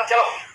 चलो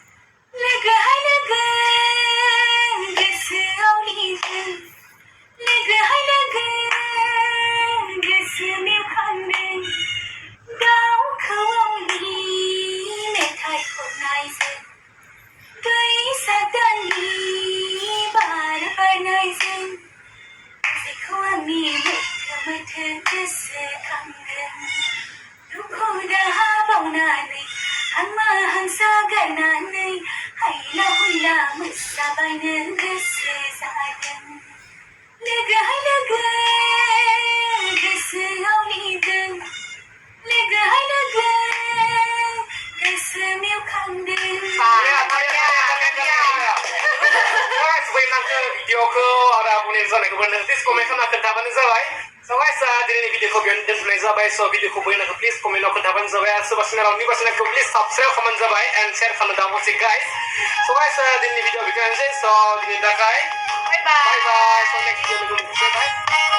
videoku ada punya zona kebenaran please komen sama ketaban zabai so guys di video ko biar dan mulai zabai so video ko boleh nak please komen nak ketaban zabai so basna rauni basna ko please subscribe comment zabai and share sama damu sih guys so guys di video bikin so di dakai bye bye so next video bye bye